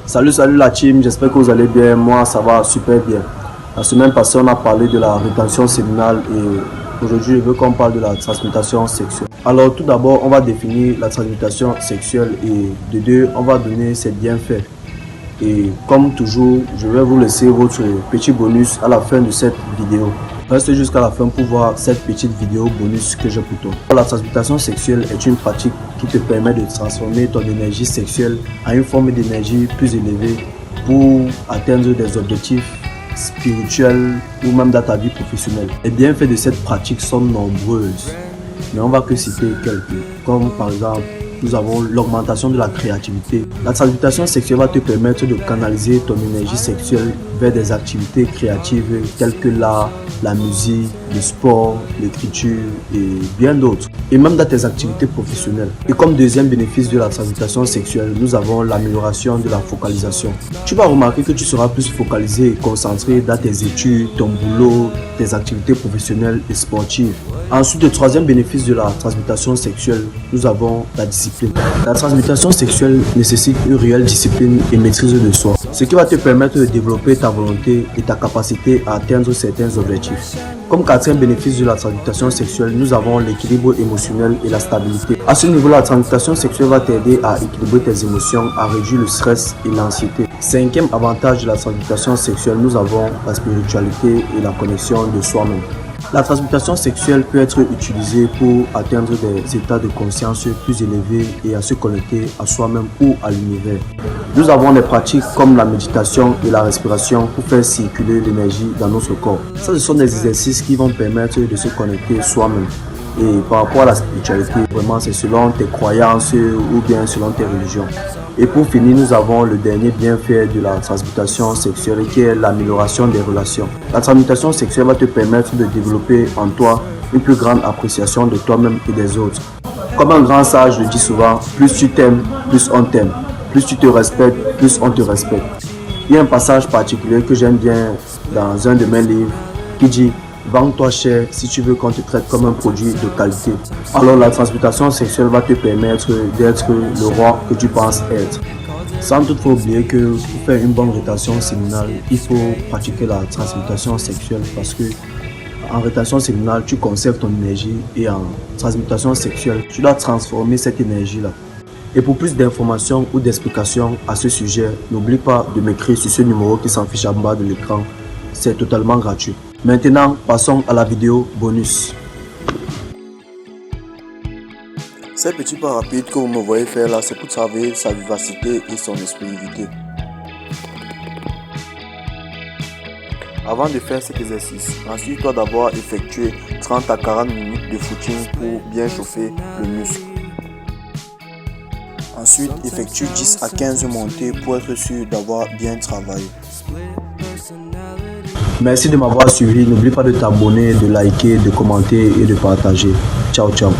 Salut la team, j'espère que vous allez bien. Moi, ça va super bien. La semaine passée, on a parlé de la rétention séminale et aujourd'hui, je veux qu'on parle de la transmutation sexuelle. Alors, tout d'abord, on va définir la transmutation sexuelle et de deux, on va donner ses bienfaits. Et comme toujours, je vais vous laisser votre petit bonus à la fin de cette vidéo. Restez jusqu'à la fin pour voir cette petite vidéo bonus que j'ai pour toi. La transmutation sexuelle est une pratique qui te permet de transformer ton énergie sexuelle en une forme d'énergie plus élevée pour atteindre des objectifs spirituels ou même dans ta vie professionnelle. Les bienfaits de cette pratique sont nombreuses, mais on va que citer quelques, comme par exemple nous avons l'augmentation de la créativité. La transmutation sexuelle va te permettre de canaliser ton énergie sexuelle vers des activités créatives telles que l'art, la musique, le sport, l'écriture et bien d'autres. Et même dans tes activités professionnelles. Et comme deuxième bénéfice de la transmutation sexuelle, nous avons l'amélioration de la focalisation. Tu vas remarquer que tu seras plus focalisé et concentré dans tes études, ton boulot, tes activités professionnelles et sportives. Ensuite, le troisième bénéfice de la transmutation sexuelle, nous avons la discipline. La transmutation sexuelle nécessite une réelle discipline et maîtrise de soi, ce qui va te permettre de développer ta volonté et ta capacité à atteindre certains objectifs. Comme quatrième bénéfice de la transmutation sexuelle, nous avons l'équilibre émotionnel et la stabilité. À ce niveau, la transmutation sexuelle va t'aider à équilibrer tes émotions, à réduire le stress et l'anxiété. Cinquième avantage de la transmutation sexuelle, nous avons la spiritualité et la connexion de soi-même. La transmutation sexuelle peut être utilisée pour atteindre des états de conscience plus élevés et à se connecter à soi-même ou à l'univers. Nous avons des pratiques comme la méditation et la respiration pour faire circuler l'énergie dans notre corps. Ça, ce sont des exercices qui vont permettre de se connecter soi-même. Et par rapport à la spiritualité, vraiment c'est selon tes croyances ou bien selon tes religions. Et pour finir, nous avons le dernier bienfait de la transmutation sexuelle qui est l'amélioration des relations. La transmutation sexuelle va te permettre de développer en toi une plus grande appréciation de toi-même et des autres. Comme un grand sage le dit souvent, plus tu t'aimes, plus on t'aime. Plus tu te respectes, plus on te respecte. Il y a un passage particulier que j'aime bien dans un de mes livres qui dit « Vends-toi cher si tu veux qu'on te traite comme un produit de qualité ». Alors la transmutation sexuelle va te permettre d'être le roi que tu penses être. Sans toutefois oublier que pour faire une bonne rétention séminale, il faut pratiquer la transmutation sexuelle parce que en rétention séminale, tu conserves ton énergie et en transmutation sexuelle, tu dois transformer cette énergie-là. Et pour plus d'informations ou d'explications à ce sujet, n'oublie pas de m'écrire sur ce numéro qui s'affiche en bas de l'écran. C'est totalement gratuit. Maintenant, passons à la vidéo bonus. Ces petits pas rapides que vous me voyez faire là, c'est pour travailler sa vivacité et son explosivité. Avant de faire cet exercice, assure-toi d'avoir effectué 30 à 40 minutes de footing pour bien chauffer le muscle. Ensuite, effectue 10 à 15 montées pour être sûr d'avoir bien travaillé. Merci de m'avoir suivi. N'oublie pas de t'abonner, de liker, de commenter et de partager. Ciao, ciao.